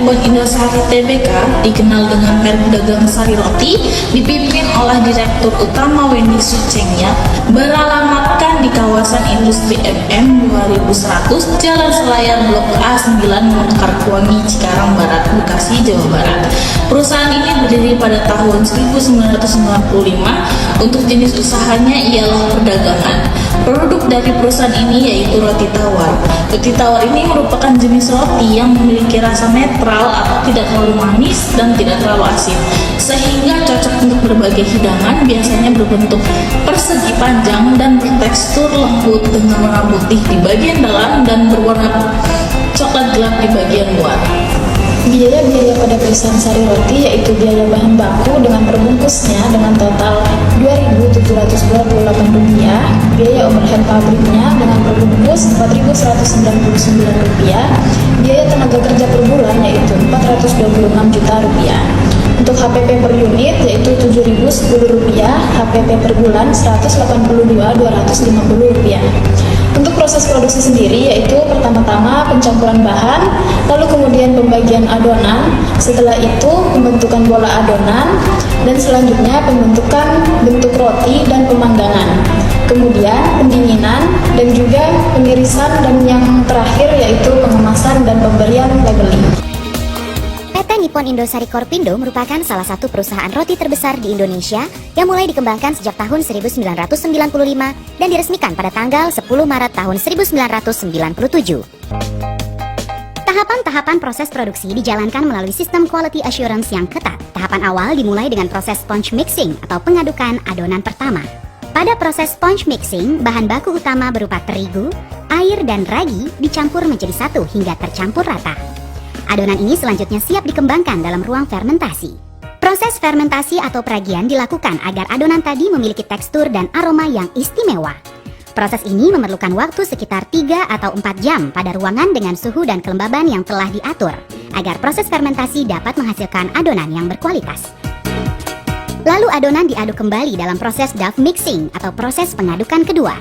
Nippon Indosari Tbk, dikenal dengan merek dagang sari roti, dipimpin oleh Direktur Utama Wendy Suchengya, beralamatkan di kawasan Industri MM 2100, Jalan Selayar Blok A9, Mekarkuwangi, Cikarang Barat, Bekasi, Jawa Barat. Perusahaan ini berdiri pada tahun 1995. Untuk jenis usahanya ialah perdagangan. Produk dari perusahaan ini yaitu roti tawar. Roti tawar ini merupakan jenis roti yang memiliki rasa netral atau tidak terlalu manis dan tidak terlalu asin, sehingga cocok untuk berbagai hidangan. Biasanya berbentuk persegi panjang dan bertekstur lembut dengan warna putih di bagian dalam dan berwarna coklat gelap di bagian luar. Biaya pada perusahaan sari roti yaitu biaya bahan baku dengan perbungkusnya dengan total Rp2.728, biaya overhead pabriknya dengan perbungkus Rp4.199, biaya tenaga kerja per bulan yaitu Rp426 juta. Untuk HPP per unit yaitu Rp7.010, HPP per bulan Rp182.250. Untuk proses produksi sendiri yaitu pertama-tama pencampuran bahan, lalu kemudian pembagian adonan, setelah itu pembentukan bola adonan, dan selanjutnya pembentukan bentuk roti dan pemanggangan. Kemudian pendinginan dan juga pengirisan, dan yang terakhir yaitu pengemasan dan pemberian labeling. PT Nippon Indosari Korpindo merupakan salah satu perusahaan roti terbesar di Indonesia yang mulai dikembangkan sejak tahun 1995 dan diresmikan pada tanggal 10 Maret tahun 1997. Tahapan-tahapan proses produksi dijalankan melalui sistem quality assurance yang ketat. Tahapan awal dimulai dengan proses sponge mixing atau pengadukan adonan pertama. Pada proses sponge mixing, bahan baku utama berupa terigu, air, dan ragi dicampur menjadi satu hingga tercampur rata. Adonan ini selanjutnya siap dikembangkan dalam ruang fermentasi. Proses fermentasi atau peragian dilakukan agar adonan tadi memiliki tekstur dan aroma yang istimewa. Proses ini memerlukan waktu sekitar 3 atau 4 jam pada ruangan dengan suhu dan kelembaban yang telah diatur, agar proses fermentasi dapat menghasilkan adonan yang berkualitas. Lalu adonan diaduk kembali dalam proses dough mixing atau proses pengadukan kedua.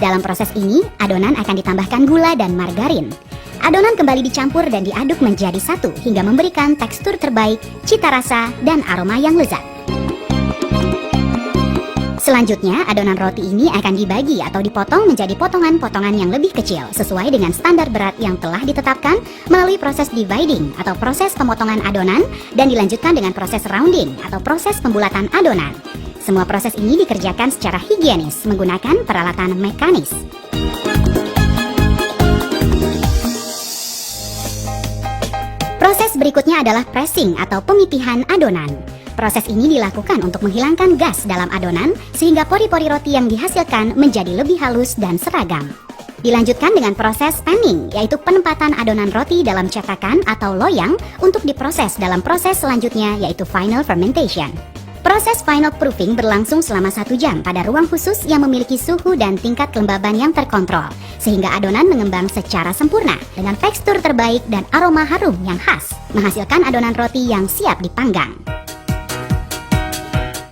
Dalam proses ini, adonan akan ditambahkan gula dan margarin. Adonan kembali dicampur dan diaduk menjadi satu hingga memberikan tekstur terbaik, cita rasa, dan aroma yang lezat. Selanjutnya, adonan roti ini akan dibagi atau dipotong menjadi potongan-potongan yang lebih kecil sesuai dengan standar berat yang telah ditetapkan melalui proses dividing atau proses pemotongan adonan, dan dilanjutkan dengan proses rounding atau proses pembulatan adonan. Semua proses ini dikerjakan secara higienis menggunakan peralatan mekanis. Proses berikutnya adalah pressing atau pemipihan adonan. Proses ini dilakukan untuk menghilangkan gas dalam adonan sehingga pori-pori roti yang dihasilkan menjadi lebih halus dan seragam. Dilanjutkan dengan proses panning, yaitu penempatan adonan roti dalam cetakan atau loyang untuk diproses dalam proses selanjutnya, yaitu final fermentation. Proses final proofing berlangsung selama 1 jam pada ruang khusus yang memiliki suhu dan tingkat kelembaban yang terkontrol, sehingga adonan mengembang secara sempurna dengan tekstur terbaik dan aroma harum yang khas, menghasilkan adonan roti yang siap dipanggang.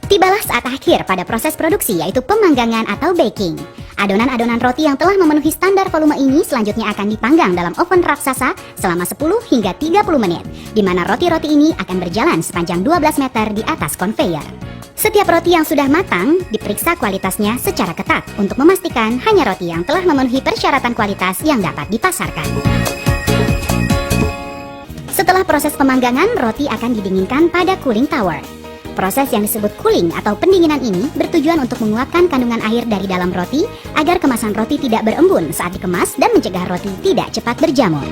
Tibalah saat akhir pada proses produksi, yaitu pemanggangan atau baking. Adonan-adonan roti yang telah memenuhi standar volume ini selanjutnya akan dipanggang dalam oven raksasa selama 10 hingga 30 menit, di mana roti-roti ini akan berjalan sepanjang 12 meter di atas konveyor. Setiap roti yang sudah matang diperiksa kualitasnya secara ketat untuk memastikan hanya roti yang telah memenuhi persyaratan kualitas yang dapat dipasarkan. Setelah proses pemanggangan, roti akan didinginkan pada cooling tower. Proses yang disebut cooling atau pendinginan ini bertujuan untuk menguapkan kandungan air dari dalam roti agar kemasan roti tidak berembun saat dikemas dan mencegah roti tidak cepat berjamur.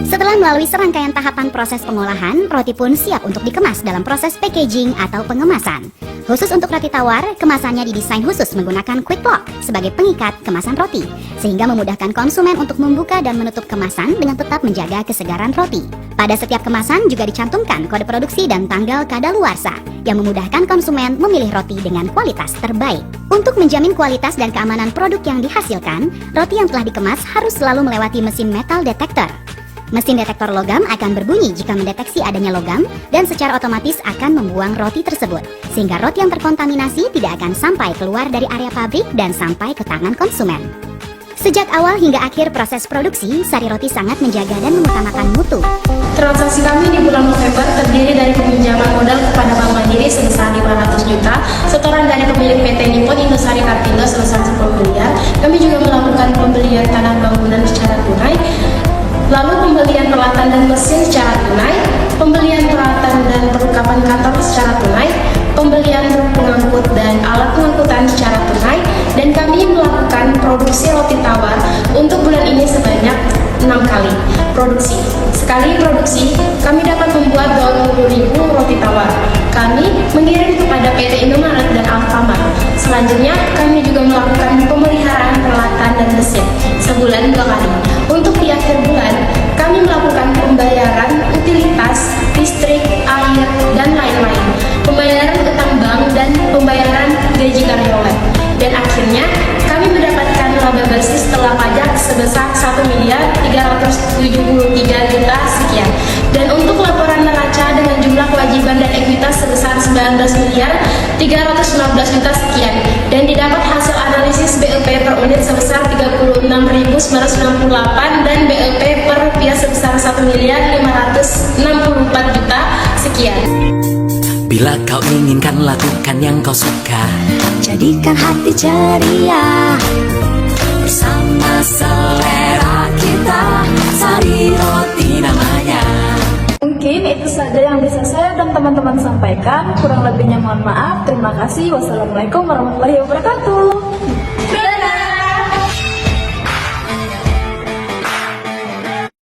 Setelah melalui serangkaian tahapan proses pengolahan, roti pun siap untuk dikemas dalam proses packaging atau pengemasan. Khusus untuk roti tawar, kemasannya didesain khusus menggunakan quick lock sebagai pengikat kemasan roti, sehingga memudahkan konsumen untuk membuka dan menutup kemasan dengan tetap menjaga kesegaran roti. Pada setiap kemasan juga dicantumkan kode produksi dan tanggal kadaluarsa yang memudahkan konsumen memilih roti dengan kualitas terbaik. Untuk menjamin kualitas dan keamanan produk yang dihasilkan, roti yang telah dikemas harus selalu melewati mesin metal detector. Mesin detektor logam akan berbunyi jika mendeteksi adanya logam dan secara otomatis akan membuang roti tersebut, sehingga roti yang terkontaminasi tidak akan sampai keluar dari area pabrik dan sampai ke tangan konsumen. Sejak awal hingga akhir proses produksi, Sari Roti sangat menjaga dan mengutamakan mutu. Transaksi kami di bulan November terdiri dari peminjaman modal kepada Bank Mandiri sebesar 500 juta, setoran dari pemilik PT Nippon Indosari Kartindo sebesar 10 miliar. Kami juga melakukan pembelian tanah bangunan secara tunai, lalu pembelian peralatan dan mesin secara tunai, pembelian peralatan dan perlengkapan kantor secara tunai, pembelian truk pengangkut dan alat pengangkutan secara tunai, dan kami melakukan produksi roti tawar untuk bulan ini sebanyak 6 kali produksi. Sekali produksi, kami dapat membuat 20.000 roti tawar. Kami mengirim kepada PT Indomaret dan Alfamart. Selanjutnya, kami juga melakukan pemeliharaan peralatan dan mesin sebulan 2 kali. Untuk di akhir bulan, kami melakukan pembayaran utilitas, listrik, air, dan lain-lain. Pembayaran utang bank dan pembayaran gaji karyawan. Dan akhirnya, kami mendapatkan laba bersih setelah pajak sebesar 1.373 juta sekian. Dan untuk laporan neraca dengan jumlah kewajiban dan ekuitas sebesar 19.315 juta sekian. Dan didapat hasil analisis BLP per unit sebesar 36.968 dan BLP per rupiah sebesar 1.564 juta sekian. Bila kau inginkan lakukan yang kau suka, jadikan hati ceria bersama selera kita, Sari Roti namanya. Mungkin itu saja yang bisa saya dan teman-teman sampaikan. Kurang lebihnya mohon maaf. Terima kasih. Wassalamualaikum warahmatullahi wabarakatuh.